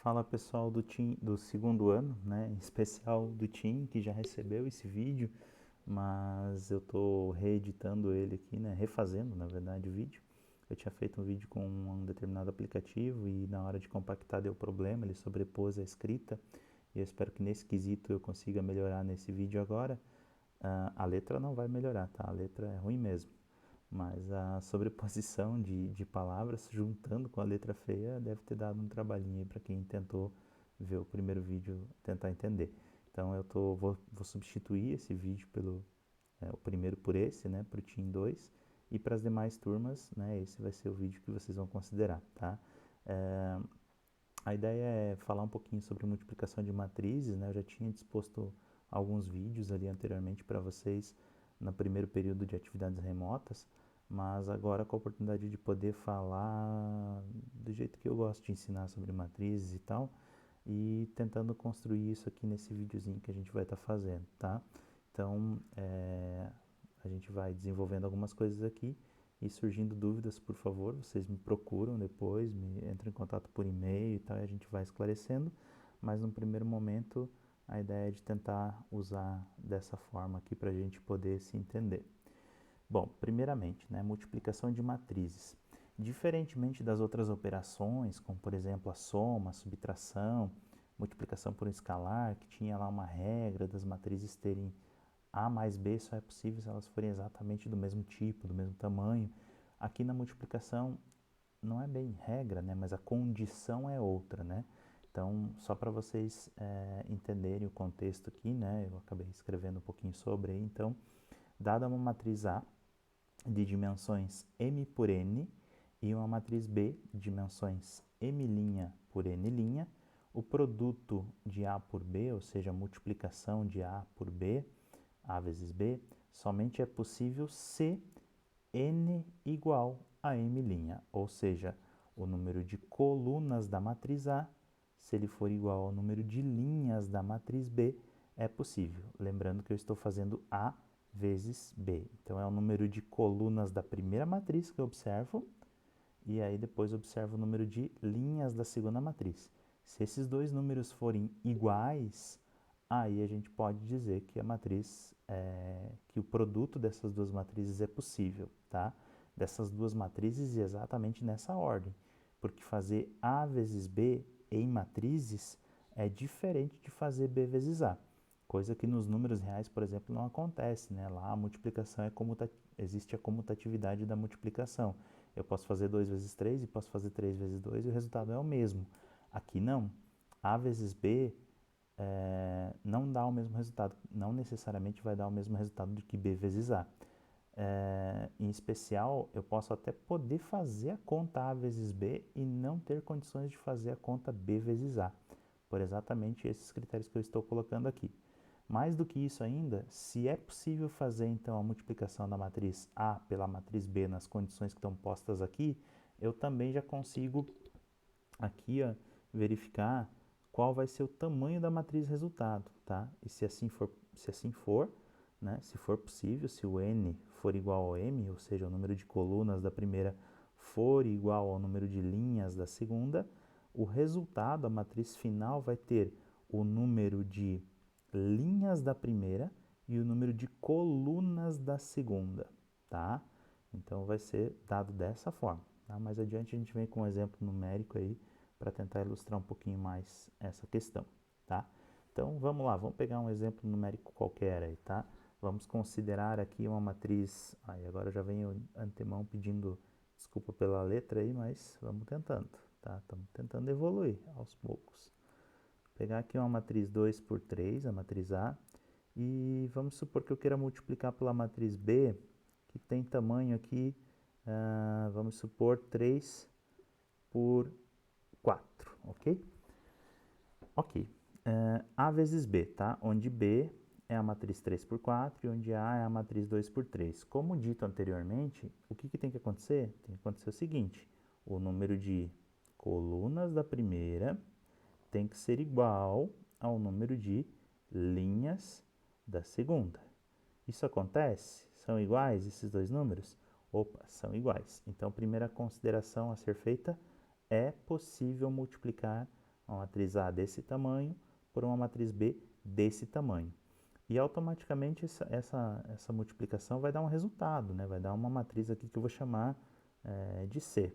Fala pessoal do TIM, do segundo ano, né, em especial do TIM, que já recebeu esse vídeo, mas eu estou reeditando ele aqui, né, refazendo na verdade o vídeo. Eu tinha feito um vídeo com um determinado aplicativo e na hora de compactar deu problema, ele sobrepôs a escrita, e eu espero que nesse quesito eu consiga melhorar nesse vídeo agora. A letra não vai melhorar, tá? A letra é ruim mesmo. Mas a sobreposição de palavras juntando com a letra feia deve ter dado um trabalhinho aí para quem tentou ver o primeiro vídeo, tentar entender. Então vou substituir esse vídeo o primeiro por esse, né, para o Team 2, e para as demais turmas, né, esse vai ser o vídeo que vocês vão considerar, tá? É, a ideia é falar um pouquinho sobre multiplicação de matrizes, né? Eu já tinha disposto alguns vídeos ali anteriormente para vocês no primeiro período de atividades remotas, mas agora com a oportunidade de poder falar do jeito que eu gosto de ensinar sobre matrizes e tal, e tentando construir isso aqui nesse videozinho que a gente vai estar fazendo, tá? Então, a gente vai desenvolvendo algumas coisas aqui e surgindo dúvidas, por favor, vocês me procuram depois, me entram em contato por e-mail e tal, e a gente vai esclarecendo, mas no primeiro momento a ideia é de tentar usar dessa forma aqui para a gente poder se entender. Bom, primeiramente, né, multiplicação de matrizes. Diferentemente das outras operações, como por exemplo a soma, a subtração, multiplicação por um escalar, que tinha lá uma regra das matrizes terem A mais B, só é possível se elas forem exatamente do mesmo tipo, do mesmo tamanho. Aqui na multiplicação não é bem regra, né, mas a condição é outra, né? Então, só para vocês entenderem o contexto aqui, né, eu acabei escrevendo um pouquinho sobre aí. Então, dada uma matriz A de dimensões m por n e uma matriz B de dimensões m' por n', o produto de A por B, ou seja, a multiplicação de A por B, A vezes B, somente é possível se n igual a m', ou seja, o número de colunas da matriz A, se ele for igual ao número de linhas da matriz B, é possível. Lembrando que eu estou fazendo A vezes B. Então, é o número de colunas da primeira matriz que eu observo, e aí depois observo o número de linhas da segunda matriz. Se esses dois números forem iguais, aí a gente pode dizer que a matriz, que o produto dessas duas matrizes é possível, tá? Dessas duas matrizes exatamente nessa ordem, porque fazer A vezes B em matrizes é diferente de fazer B vezes A, coisa que nos números reais, por exemplo, não acontece, né? Lá a multiplicação existe a comutatividade da multiplicação. Eu posso fazer 2 vezes 3 e posso fazer 3 vezes 2 e o resultado é o mesmo. Aqui não. A vezes B não dá o mesmo resultado, não necessariamente vai dar o mesmo resultado do que B vezes A. Em especial, eu posso até poder fazer a conta A vezes B e não ter condições de fazer a conta B vezes A, por exatamente esses critérios que eu estou colocando aqui. Mais do que isso ainda, se é possível fazer então a multiplicação da matriz A pela matriz B nas condições que estão postas aqui, eu também já consigo aqui verificar qual vai ser o tamanho da matriz resultado, tá? E se assim for, né, se for possível, se o n for igual ao m, ou seja, o número de colunas da primeira for igual ao número de linhas da segunda, o resultado, a matriz final, vai ter o número de linhas da primeira e o número de colunas da segunda, tá? Então vai ser dado dessa forma. Tá? Mais adiante a gente vem com um exemplo numérico aí para tentar ilustrar um pouquinho mais essa questão, tá? Então vamos lá, vamos pegar um exemplo numérico qualquer aí, tá? Vamos considerar aqui uma matriz. Aí agora já venho antemão pedindo desculpa pela letra aí, mas vamos tentando, tá? Estamos tentando evoluir aos poucos. Vou pegar aqui uma matriz 2 por 3, a matriz A, e vamos supor que eu queira multiplicar pela matriz B, que tem tamanho aqui, vamos supor 3 por 4, ok? Ok. A vezes B, tá? Onde B é a matriz 3 por 4 e onde A é a matriz 2 por 3. Como dito anteriormente, o que tem que acontecer? Tem que acontecer o seguinte: o número de colunas da primeira tem que ser igual ao número de linhas da segunda. Isso acontece? São iguais esses dois números? Opa, são iguais. Então, a primeira consideração a ser feita é possível multiplicar uma matriz A desse tamanho por uma matriz B desse tamanho. E automaticamente essa multiplicação vai dar um resultado, né? Vai dar uma matriz aqui que eu vou chamar de C,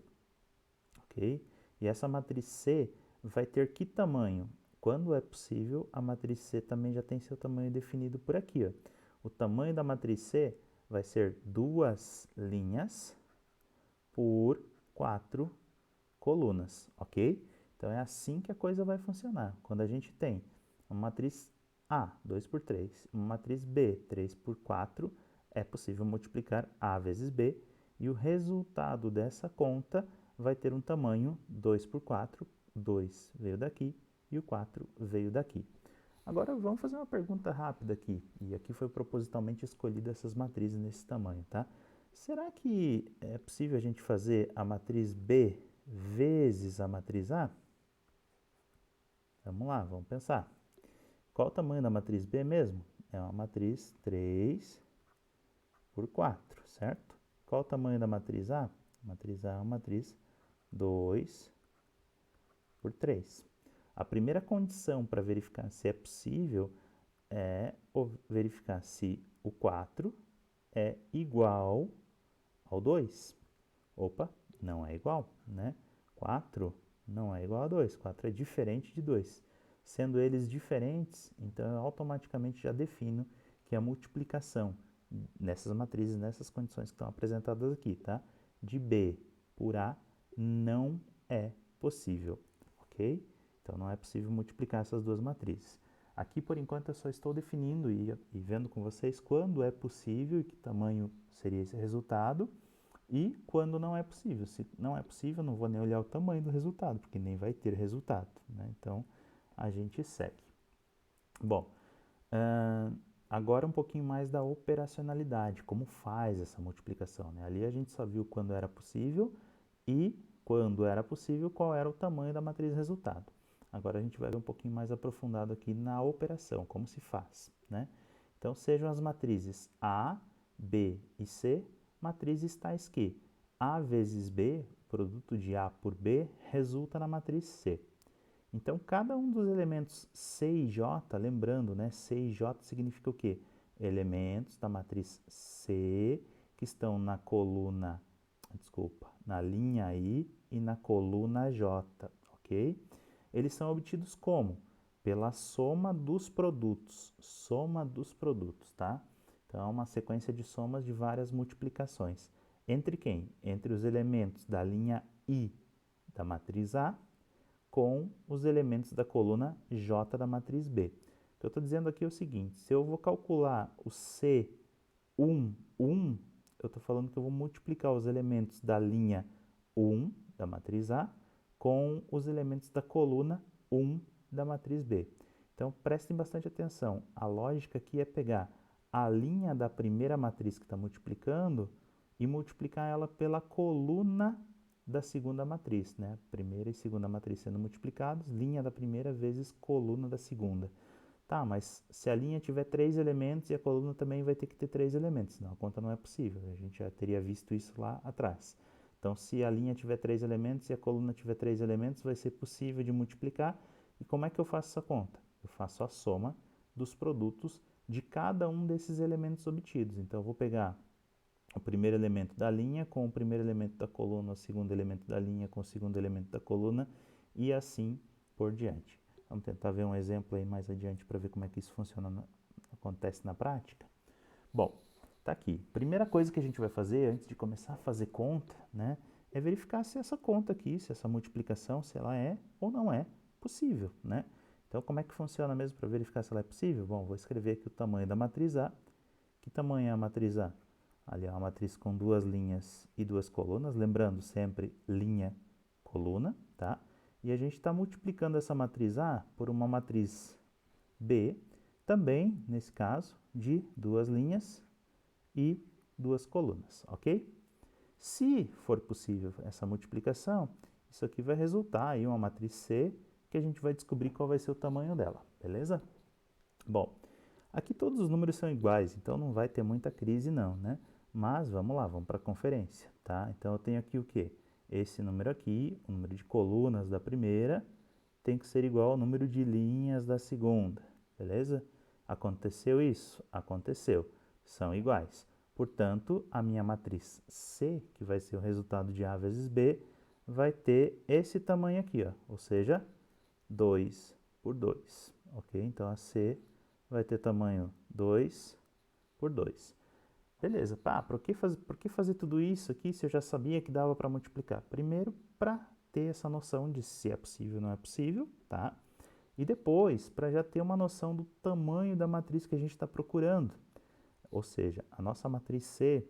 ok? E essa matriz C vai ter que tamanho? Quando é possível, a matriz C também já tem seu tamanho definido por aqui, ó. O tamanho da matriz C vai ser 2 linhas por 4 colunas, ok? Então é assim que a coisa vai funcionar. Quando a gente tem uma matriz A, 2 por 3, uma matriz B, 3 por 4, é possível multiplicar A vezes B e o resultado dessa conta vai ter um tamanho 2 por 4, 2 veio daqui e o 4 veio daqui. Agora vamos fazer uma pergunta rápida aqui, e aqui foi propositalmente escolhida essas matrizes nesse tamanho, tá? Será que é possível a gente fazer a matriz B vezes a matriz A? Vamos lá, vamos pensar. Qual o tamanho da matriz B mesmo? É uma matriz 3 por 4, certo? Qual o tamanho da matriz A? A matriz A é uma matriz 2 por 3. A primeira condição para verificar se é possível é verificar se o 4 é igual ao 2. Opa, não é igual, né? 4 não é igual a 2, 4 é diferente de 2. Sendo eles diferentes, então eu automaticamente já defino que a multiplicação nessas matrizes, nessas condições que estão apresentadas aqui, tá? De B por A não é possível, ok? Então não é possível multiplicar essas duas matrizes. Aqui, por enquanto, eu só estou definindo e vendo com vocês quando é possível e que tamanho seria esse resultado e quando não é possível. Se não é possível, não vou nem olhar o tamanho do resultado, porque nem vai ter resultado, né? Então, a gente segue. Bom, agora um pouquinho mais da operacionalidade, como faz essa multiplicação, né? Ali a gente só viu quando era possível e quando era possível, qual era o tamanho da matriz resultado. Agora a gente vai ver um pouquinho mais aprofundado aqui na operação, como se faz, né? Então, sejam as matrizes A, B e C, matrizes tais que A vezes B, produto de A por B, resulta na matriz C. Então, cada um dos elementos C e J, lembrando, né, C e J significa o quê? Elementos da matriz C que estão na coluna, na linha I e na coluna J, ok? Eles são obtidos como? Pela soma dos produtos, tá? Então, é uma sequência de somas de várias multiplicações. Entre quem? Entre os elementos da linha I da matriz A com os elementos da coluna J da matriz B. O que eu estou dizendo aqui é o seguinte, se eu vou calcular o C1, eu estou falando que eu vou multiplicar os elementos da linha 1 da matriz A com os elementos da coluna 1 da matriz B. Então, prestem bastante atenção. A lógica aqui é pegar a linha da primeira matriz que está multiplicando e multiplicar ela pela coluna da segunda matriz, né? Primeira e segunda matriz sendo multiplicados, linha da primeira vezes coluna da segunda. Tá, mas se a linha tiver 3 elementos e a coluna também vai ter que ter 3 elementos, senão a conta não é possível. A gente já teria visto isso lá atrás. Então, se a linha tiver 3 elementos e a coluna tiver 3 elementos, vai ser possível de multiplicar. E como é que eu faço essa conta? Eu faço a soma dos produtos de cada um desses elementos obtidos. Então, eu vou pegar o primeiro elemento da linha com o primeiro elemento da coluna, o segundo elemento da linha com o segundo elemento da coluna e assim por diante. Vamos tentar ver um exemplo aí mais adiante para ver como é que isso funciona, acontece na prática. Bom, tá aqui. Primeira coisa que a gente vai fazer antes de começar a fazer conta, né, é verificar se essa conta aqui, se essa multiplicação, se ela é ou não é possível, né? Então, como é que funciona mesmo para verificar se ela é possível? Bom, vou escrever aqui o tamanho da matriz A. Que tamanho é a matriz A? Ali é uma matriz com 2 linhas e 2 colunas, lembrando sempre linha, coluna, tá? E a gente está multiplicando essa matriz A por uma matriz B, também, nesse caso, de 2 linhas e 2 colunas, ok? Se for possível essa multiplicação, isso aqui vai resultar em uma matriz C, que a gente vai descobrir qual vai ser o tamanho dela, beleza? Bom, aqui todos os números são iguais, então não vai ter muita crise não, né? Mas vamos lá, vamos para a conferência, tá? Então eu tenho aqui o quê? Esse número aqui, o número de colunas da primeira tem que ser igual ao número de linhas da segunda, beleza? Aconteceu isso? Aconteceu. São iguais. Portanto, a minha matriz C, que vai ser o resultado de A vezes B, vai ter esse tamanho aqui, ó, ou seja, 2 por 2, ok? Então, a C vai ter tamanho 2 por 2. Beleza, pá, por que fazer tudo isso aqui se eu já sabia que dava para multiplicar? Primeiro, para ter essa noção de se é possível ou não é possível, tá? E depois, para já ter uma noção do tamanho da matriz que a gente está procurando. Ou seja, a nossa matriz C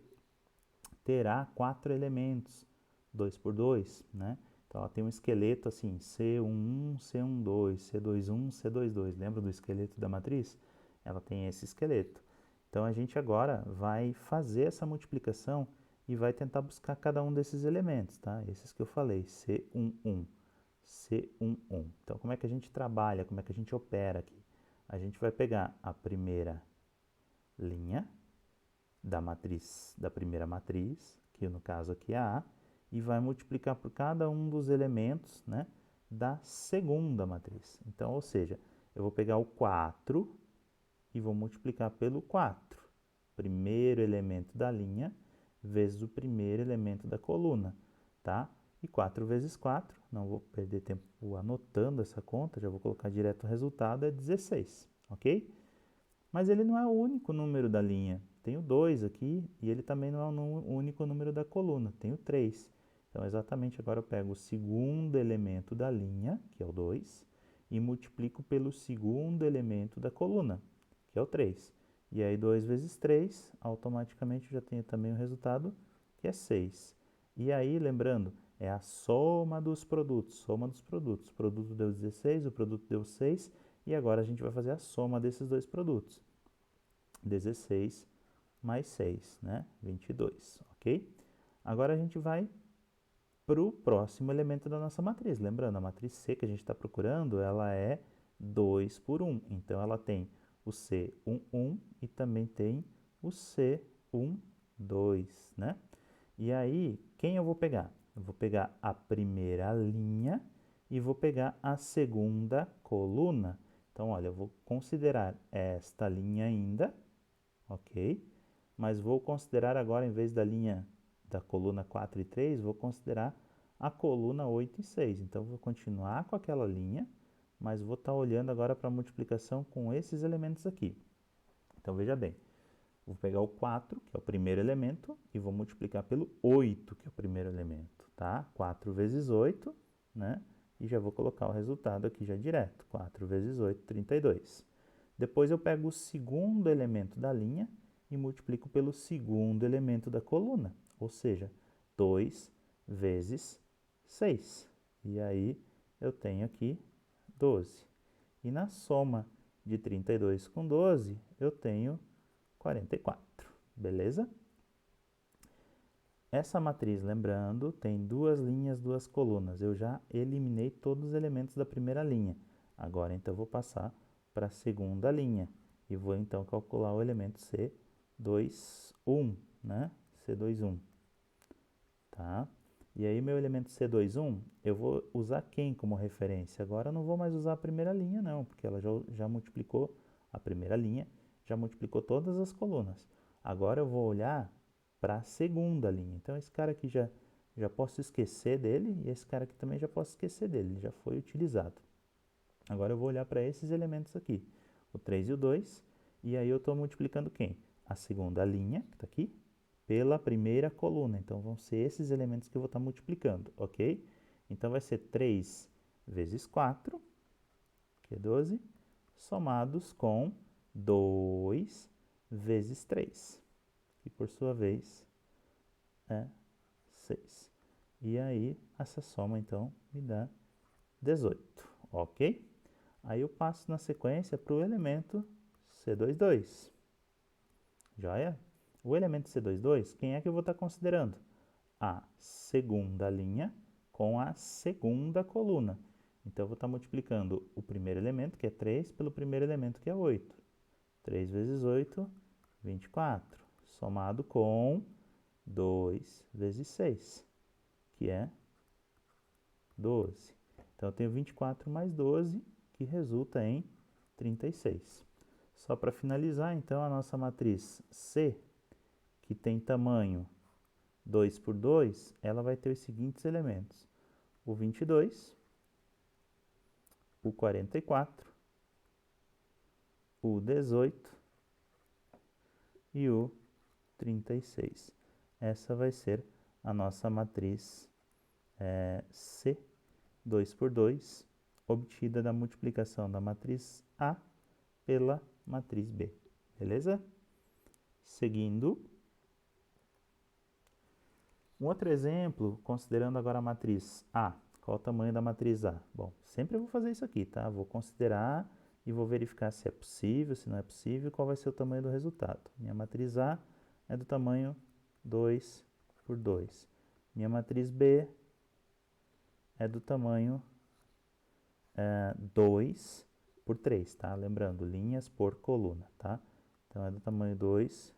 terá 4 elementos, 2 por 2, né? Então, ela tem um esqueleto assim, C11, C12, C21, C22. Lembra do esqueleto da matriz? Ela tem esse esqueleto. Então, a gente agora vai fazer essa multiplicação e vai tentar buscar cada um desses elementos, tá? Esses que eu falei, C11, C11. Então, como é que a gente trabalha, como é que a gente opera aqui? A gente vai pegar a primeira linha da primeira matriz, que no caso aqui é A, e vai multiplicar por cada um dos elementos, né, da segunda matriz. Então, ou seja, eu vou pegar o 4 e vou multiplicar pelo 4. Primeiro elemento da linha vezes o primeiro elemento da coluna, tá? E 4 vezes 4, não vou perder tempo anotando essa conta, já vou colocar direto o resultado, é 16, ok? Mas ele não é o único número da linha. Tem o 2 aqui e ele também não é o único número da coluna. Tem o 3. Então, exatamente agora eu pego o segundo elemento da linha, que é o 2, e multiplico pelo segundo elemento da coluna, que é o 3. E aí 2 vezes 3, automaticamente eu já tenho também o resultado, que é 6. E aí, lembrando, é a soma dos produtos. Soma dos produtos. O produto deu 16, o produto deu 6. E agora a gente vai fazer a soma desses dois produtos. 16 mais 6, né? 22, ok? Agora a gente vai para o próximo elemento da nossa matriz. Lembrando, a matriz C que a gente está procurando, ela é 2 por 1. Então, ela tem o C11 e também tem o C12, né? E aí, quem eu vou pegar? Eu vou pegar a primeira linha e vou pegar a segunda coluna. Então, olha, eu vou considerar esta linha ainda, ok? Mas vou considerar agora, em vez da linha da coluna 4 e 3, vou considerar a coluna 8 e 6. Então, vou continuar com aquela linha, mas vou estar olhando agora para a multiplicação com esses elementos aqui. Então, veja bem, vou pegar o 4, que é o primeiro elemento, e vou multiplicar pelo 8, que é o primeiro elemento, tá? 4 vezes 8, né? E já vou colocar o resultado aqui já direto. 4 vezes 8, 32. Depois eu pego o segundo elemento da linha e multiplico pelo segundo elemento da coluna, ou seja, 2 vezes 6. E aí eu tenho aqui 12. E na soma de 32 com 12, eu tenho 44, beleza? Essa matriz, lembrando, tem duas linhas, duas colunas. Eu já eliminei todos os elementos da primeira linha. Agora, então, eu vou passar para a segunda linha. E vou, então, calcular o elemento C21, né? C21, tá? E aí, meu elemento C21, eu vou usar quem como referência? Agora, eu não vou mais usar a primeira linha, não, porque ela já multiplicou a primeira linha, já multiplicou todas as colunas. Agora, eu vou olhar para a segunda linha. Então, esse cara aqui já posso esquecer dele e esse cara aqui também já posso esquecer dele, ele já foi utilizado. Agora, eu vou olhar para esses elementos aqui, o 3 e o 2, e aí eu estou multiplicando quem? A segunda linha, que está aqui, pela primeira coluna. Então, vão ser esses elementos que eu vou estar multiplicando, ok? Então, vai ser 3 vezes 4, que é 12, somados com 2 vezes 3, que por sua vez é 6. E aí, essa soma, então, me dá 18, ok? Aí eu passo na sequência para o elemento C22. Joia? O elemento C22, quem é que eu vou estar considerando? A segunda linha com a segunda coluna. Então, eu vou estar multiplicando o primeiro elemento, que é 3, pelo primeiro elemento, que é 8. 3 vezes 8, 24. Somado com 2 vezes 6, que é 12. Então, eu tenho 24 mais 12, que resulta em 36. Só para finalizar, então, a nossa matriz C, que tem tamanho 2 por 2, ela vai ter os seguintes elementos: o 22, o 44, o 18 e o 36. Essa vai ser a nossa matriz C, 2 por 2, obtida da multiplicação da matriz A pela matriz B. Beleza? Seguindo, um outro exemplo, considerando agora a matriz A. Qual o tamanho da matriz A? Bom, sempre eu vou fazer isso aqui, tá? Vou considerar e vou verificar se é possível, se não é possível, qual vai ser o tamanho do resultado. Minha matriz A é do tamanho 2 por 2. Minha matriz B é do tamanho 2 por 3, tá? Lembrando, linhas por coluna, tá? Então, é do tamanho 2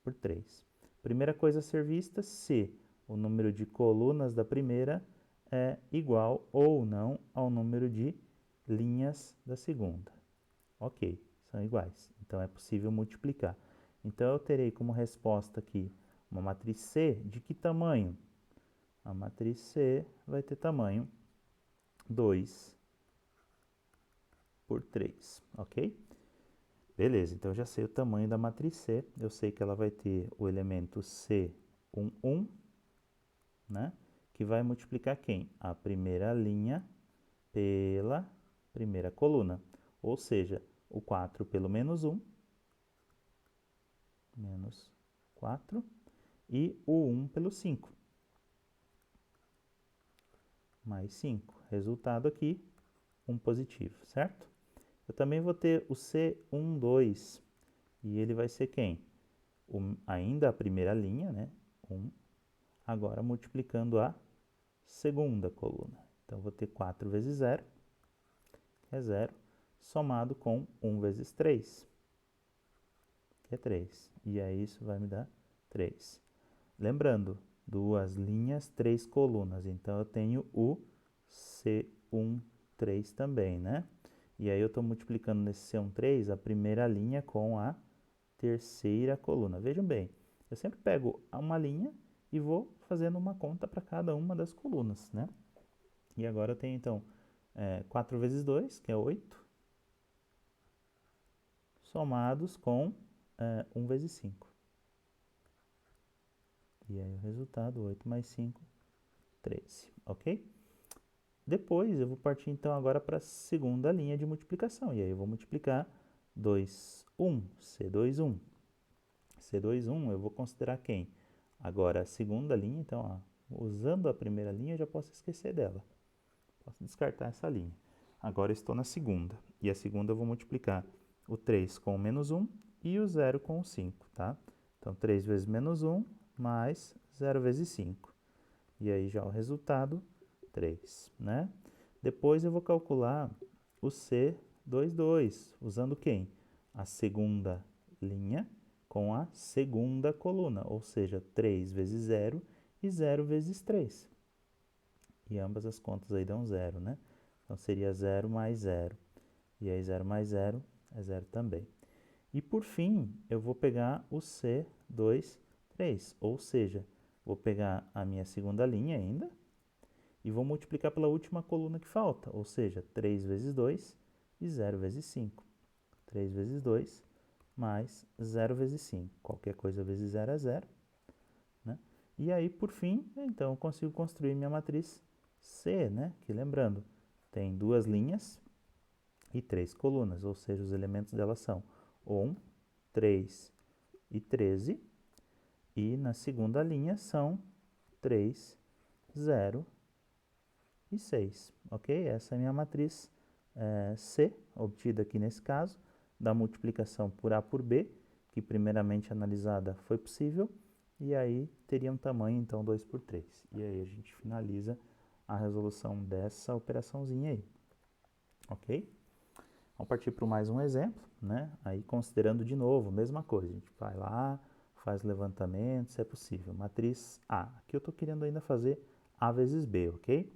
por 3. Primeira coisa a ser vista, se o número de colunas da primeira é igual ou não ao número de linhas da segunda. Ok, são iguais. Então, é possível multiplicar. Então, eu terei como resposta aqui uma matriz C de que tamanho? A matriz C vai ter tamanho 2 por 3, ok? Beleza, então eu já sei o tamanho da matriz C. Eu sei que ela vai ter o elemento C11, né? Que vai multiplicar quem? A primeira linha pela primeira coluna. Ou seja, o 4 pelo menos 1, menos 4, e o 1 pelo 5, mais 5. Resultado aqui, 1 positivo, certo? Eu também vou ter o C12, e ele vai ser quem? Ainda a primeira linha, né? 1, agora multiplicando a segunda coluna. Então, vou ter 4 vezes 0, que é 0, somado com 1 vezes 3, que é 3. E aí, isso vai me dar 3. Lembrando, duas linhas, 3 colunas. Então, eu tenho o C13 também, né? E aí, eu estou multiplicando nesse C13 a primeira linha com a terceira coluna. Vejam bem, eu sempre pego uma linha e vou fazendo uma conta para cada uma das colunas, né? E agora eu tenho, então, 4 vezes 2, que é 8, somados com 1 vezes 5. E aí o resultado, 8 mais 5, 13, ok? Depois eu vou partir, então, agora para a segunda linha de multiplicação. E aí eu vou multiplicar 2, 1, C21. C21 eu vou considerar quem? Agora a segunda linha, então, ó, usando a primeira linha eu já posso esquecer dela. Posso descartar essa linha. Agora estou na segunda. E a segunda eu vou multiplicar o 3 com o menos 1 e o 0 com o 5, tá? Então, 3 vezes menos 1 mais 0 vezes 5. E aí já o resultado, 3, né? Depois eu vou calcular o C22, usando quem? A segunda linha com a segunda coluna, ou seja, 3 vezes 0 e 0 vezes 3. E ambas as contas aí dão 0, né? Então, seria 0 mais 0. E aí, 0 mais 0 é 0 também. E, por fim, eu vou pegar o C23, ou seja, vou pegar a minha segunda linha ainda e vou multiplicar pela última coluna que falta, ou seja, 3 vezes 2 e 0 vezes 5. 3 vezes 2 mais 0 vezes 5. Qualquer coisa vezes 0 é 0, né? E aí, por fim, então, eu consigo construir minha matriz C, né? Que, lembrando, tem duas linhas e 3 colunas, ou seja, os elementos dela são 1, 3 e 13. E na segunda linha são 3, 0 e 6, ok? Essa é a minha matriz C, obtida aqui nesse caso, da multiplicação por A por B, que primeiramente analisada foi possível, e aí teria um tamanho, então, 2 por 3. E aí a gente finaliza a resolução dessa operaçãozinha aí, ok? Vamos partir para mais um exemplo, né? Aí considerando de novo, mesma coisa, a gente vai lá, faz levantamento, se é possível. Matriz A, aqui eu estou querendo ainda fazer A vezes B, ok?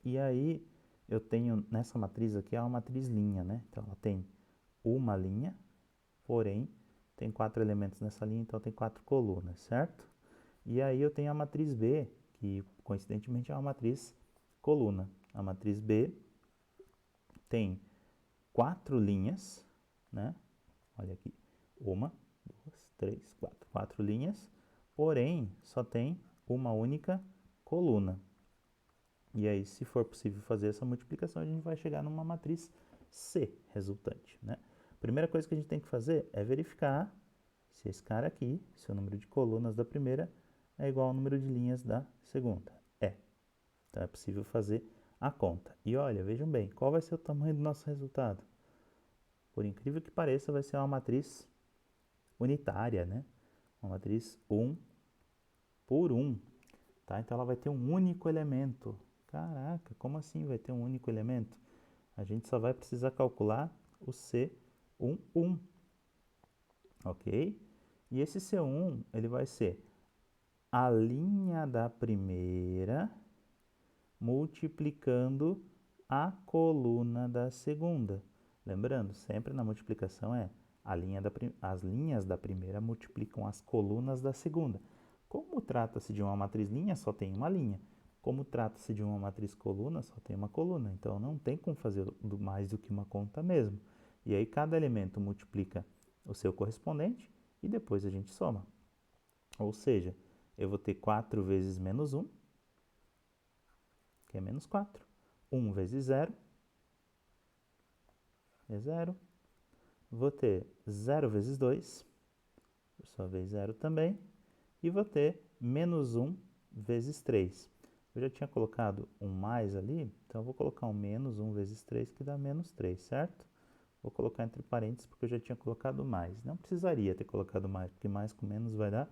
E aí eu tenho, nessa matriz aqui, é uma matriz linha, né? Então ela tem uma linha, porém tem 4 elementos nessa linha, então tem 4 colunas, certo? E aí eu tenho a matriz B, que coincidentemente é uma matriz coluna. A matriz B tem 4 linhas, né? Olha aqui, uma, duas, três, quatro. 4 linhas, porém só tem uma única coluna. E aí, se for possível fazer essa multiplicação, a gente vai chegar numa matriz C resultante, né? Primeira coisa que a gente tem que fazer é verificar se esse cara aqui, se o número de colunas da primeira é igual ao número de linhas da segunda. É. Então é possível fazer a conta. E olha, vejam bem, qual vai ser o tamanho do nosso resultado? Por incrível que pareça, vai ser uma matriz unitária, né? Uma matriz 1 por 1, tá? Então ela vai ter um único elemento. Caraca, como assim vai ter um único elemento? A gente só vai precisar calcular o C11, ok? E esse C1, ele vai ser a linha da primeira multiplicando a coluna da segunda. Lembrando, sempre na multiplicação é as linhas da primeira multiplicam as colunas da segunda. Como trata-se de uma matriz linha, só tem uma linha. Como trata-se de uma matriz coluna, só tem uma coluna. Então não tem como fazer mais do que uma conta mesmo. E aí cada elemento multiplica o seu correspondente e depois a gente soma. Ou seja, eu vou ter 4 vezes menos 1, que é menos 4. 1 vezes 0 é 0. Vou ter 0 vezes 2, por sua vez 0 também. E vou ter menos 1 vezes 3. Eu já tinha colocado um mais ali, então eu vou colocar um menos 1 vezes 3, que dá menos 3, certo? Vou colocar entre parênteses porque eu já tinha colocado mais. Não precisaria ter colocado mais, porque mais com menos vai dar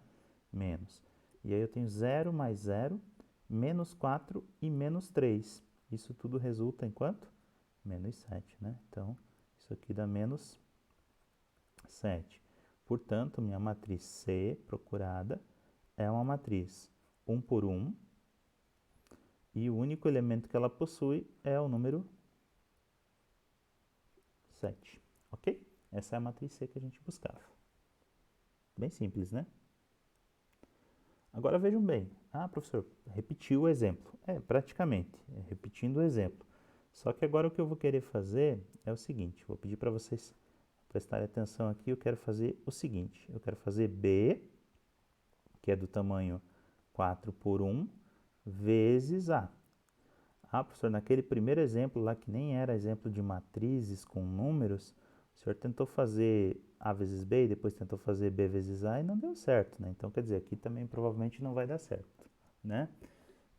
menos. E aí eu tenho 0 mais 0, menos 4 e menos 3. Isso tudo resulta em quanto? Menos 7, né? Então, isso aqui dá menos 7. Portanto, minha matriz C procurada é uma matriz 1 por 1 e o único elemento que ela possui é o número 7, ok? Essa é a matriz C que a gente buscava. Bem simples, né? Agora vejam bem. Ah, professor, repetiu o exemplo. Praticamente, repetindo o exemplo. Só que agora o que eu vou querer fazer é o seguinte, vou pedir para vocês prestarem atenção aqui, eu quero fazer o seguinte, eu quero fazer B, que é do tamanho 4 por 1, vezes A. Ah, professor, naquele primeiro exemplo lá, que nem era exemplo de matrizes com números, o senhor tentou fazer A vezes B e depois tentou fazer B vezes A e não deu certo, né? Então, quer dizer, aqui também provavelmente não vai dar certo, né?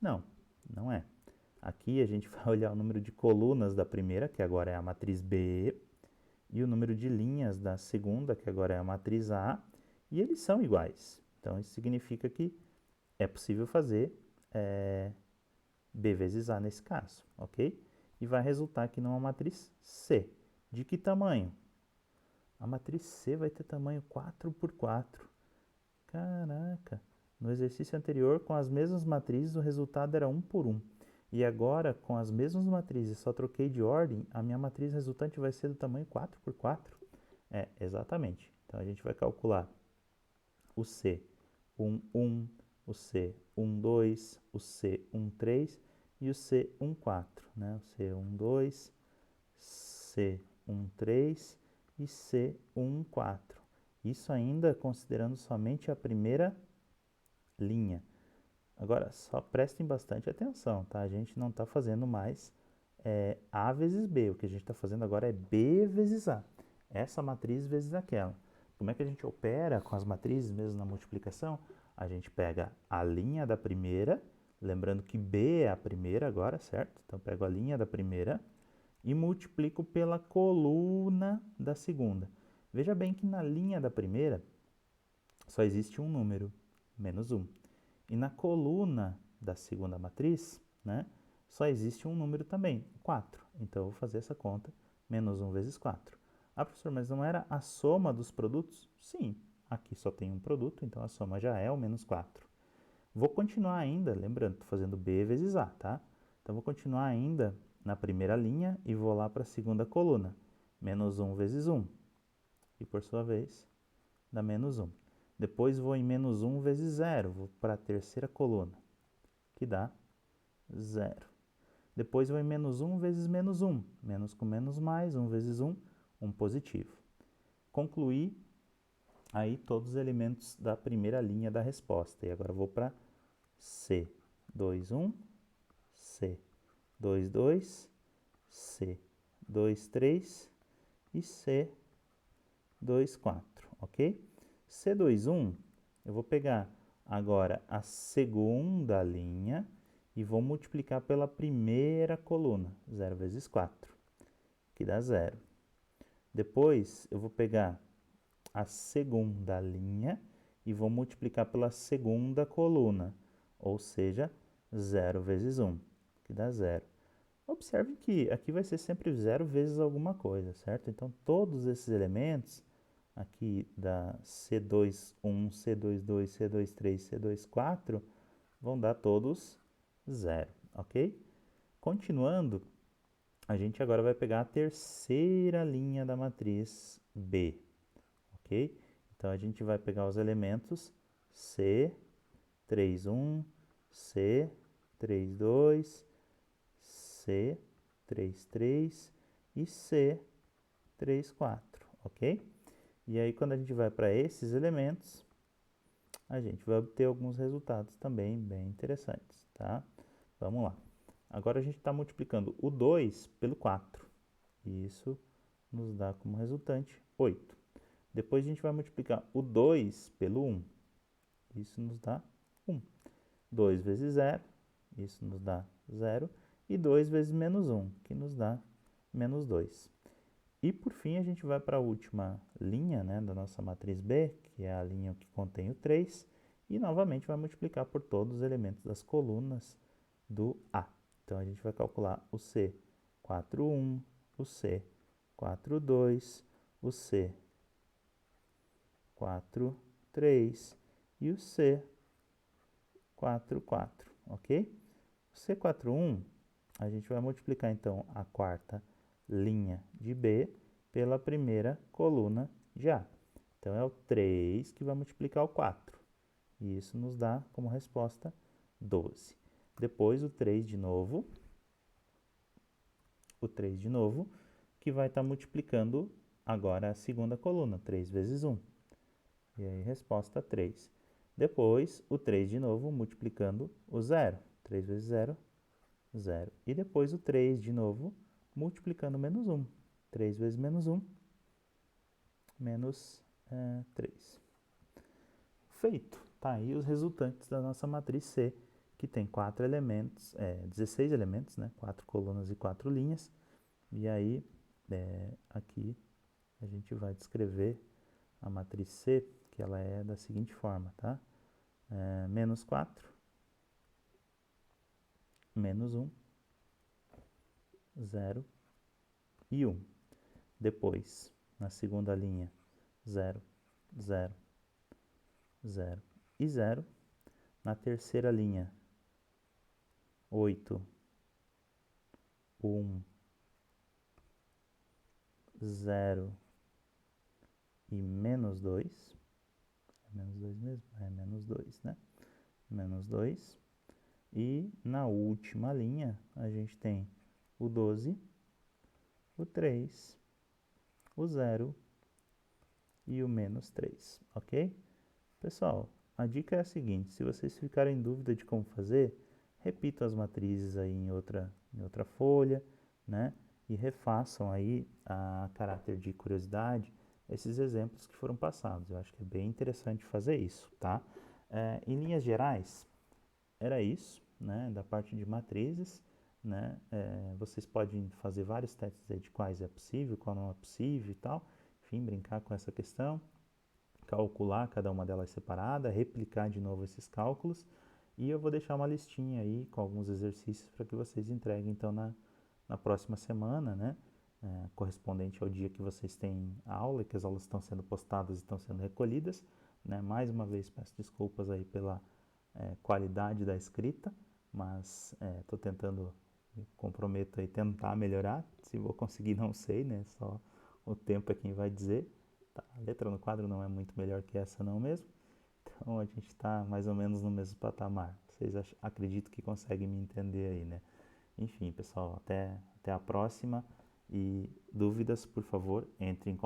Não, não é. Aqui a gente vai olhar o número de colunas da primeira, que agora é a matriz B, e o número de linhas da segunda, que agora é a matriz A, e eles são iguais. Então, isso significa que é possível fazer B vezes A nesse caso, ok? E vai resultar aqui numa matriz C. De que tamanho? A matriz C vai ter tamanho 4 por 4. Caraca! No exercício anterior, com as mesmas matrizes, o resultado era 1 por 1. E agora, com as mesmas matrizes, só troquei de ordem, a minha matriz resultante vai ser do tamanho 4 por 4. Exatamente. Então, a gente vai calcular o C 1, o C 2, o C 3 e o C 4, né? O C 2, C 3 e C 4. Isso ainda considerando somente a primeira linha. Agora, só prestem bastante atenção, tá? A gente não está fazendo mais A vezes B. O que a gente está fazendo agora é B vezes A. Essa matriz vezes aquela. Como é que a gente opera com as matrizes mesmo na multiplicação? A gente pega a linha da primeira, lembrando que B é a primeira agora, certo? Então, pego a linha da primeira e multiplico pela coluna da segunda. Veja bem que na linha da primeira só existe um número, menos 1. E na coluna da segunda matriz, né, só existe um número também, 4. Então, eu vou fazer essa conta, menos 1 vezes 4. Ah, professor, mas não era a soma dos produtos? Sim, aqui só tem um produto, então a soma já é o menos 4. Vou continuar ainda, lembrando, estou fazendo B vezes A, tá? Então, vou continuar ainda na primeira linha e vou lá para a segunda coluna. Menos 1 vezes 1. E, por sua vez, dá menos 1. Depois, vou em menos 1 vezes 0. Vou para a terceira coluna, que dá 0. Depois, vou em menos 1 vezes menos 1. Menos com menos mais, 1 vezes 1, 1 positivo. Concluí aí todos os elementos da primeira linha da resposta. E agora vou para C, 2, 1, C, 2, 2, C, 2, 3 e C, 2, 4, ok? C2, 1, eu vou pegar agora a segunda linha e vou multiplicar pela primeira coluna, 0 vezes 4, que dá 0. Depois, eu vou pegar a segunda linha e vou multiplicar pela segunda coluna, ou seja, 0 vezes 1, que dá 0. Observe que aqui vai ser sempre 0 vezes alguma coisa, certo? Então, todos esses elementos aqui da C21, C22, C23, C24 vão dar todos 0, ok? Continuando, a gente agora vai pegar a terceira linha da matriz B, ok? Então, a gente vai pegar os elementos C, 3, 1, C, 3, 2, C, 3, 3 e C, 3, 4, ok? E aí, quando a gente vai para esses elementos, a gente vai obter alguns resultados também bem interessantes, tá? Vamos lá. Agora, a gente está multiplicando o 2 pelo 4. E isso nos dá como resultante 8. Depois, a gente vai multiplicar o 2 pelo 1. Isso nos dá 1. 2 vezes 0, isso nos dá 0. E 2 vezes menos 1, que nos dá menos 2. E, por fim, a gente vai para a última linha, né, da nossa matriz B, que é a linha que contém o 3, e novamente vai multiplicar por todos os elementos das colunas do A. Então, a gente vai calcular o C 41, o C 42, o C 43 e o C 44, ok? O C41, a gente vai multiplicar, então, a quarta linha de B pela primeira coluna de A. Então, é o 3 que vai multiplicar o 4. E isso nos dá como resposta 12. Depois, o 3 de novo, que vai estar multiplicando agora a segunda coluna, 3 vezes 1. E aí, resposta 3. Depois, o 3 de novo, multiplicando o 0. 3 vezes 0, 0. E depois o 3 de novo, multiplicando menos 1. 3 vezes menos 1, menos 3. Feito. Tá aí os resultantes da nossa matriz C, que tem 4 elementos, 16 elementos, né? 4 colunas e 4 linhas. E aí, aqui, a gente vai descrever a matriz C, que ela é da seguinte forma, tá? Menos 4, menos 1, 0 e 1. Depois, na segunda linha, 0, 0, 0 e 0. Na terceira linha, 8, 1, 0 e menos 2. É menos 2 mesmo? É menos 2, né? Menos 2. E na última linha, a gente tem o 12, o 3, o 0 e o menos 3, ok? Pessoal, a dica é a seguinte: se vocês ficarem em dúvida de como fazer, repitam as matrizes aí em outra folha, né? E refaçam aí, a caráter de curiosidade, esses exemplos que foram passados. Eu acho que é bem interessante fazer isso, tá? Em linhas gerais, era isso, né? Da parte de matrizes, né? Vocês podem fazer vários testes aí de quais é possível, qual não é possível e tal. Enfim, brincar com essa questão, calcular cada uma delas separada, replicar de novo esses cálculos, e eu vou deixar uma listinha aí com alguns exercícios para que vocês entreguem então na próxima semana, né? Correspondente ao dia que vocês têm aula, e que as aulas estão sendo postadas e estão sendo recolhidas, né? Mais uma vez peço desculpas aí pela qualidade da escrita, mas estou tentando comprometo aí tentar melhorar. Se vou conseguir, não sei, né? Só o tempo é quem vai dizer. Tá, a letra no quadro não é muito melhor que essa não mesmo. Então a gente está mais ou menos no mesmo patamar. Vocês acredito que conseguem me entender aí, né? Enfim, pessoal, até a próxima. E dúvidas, por favor, entre em contato.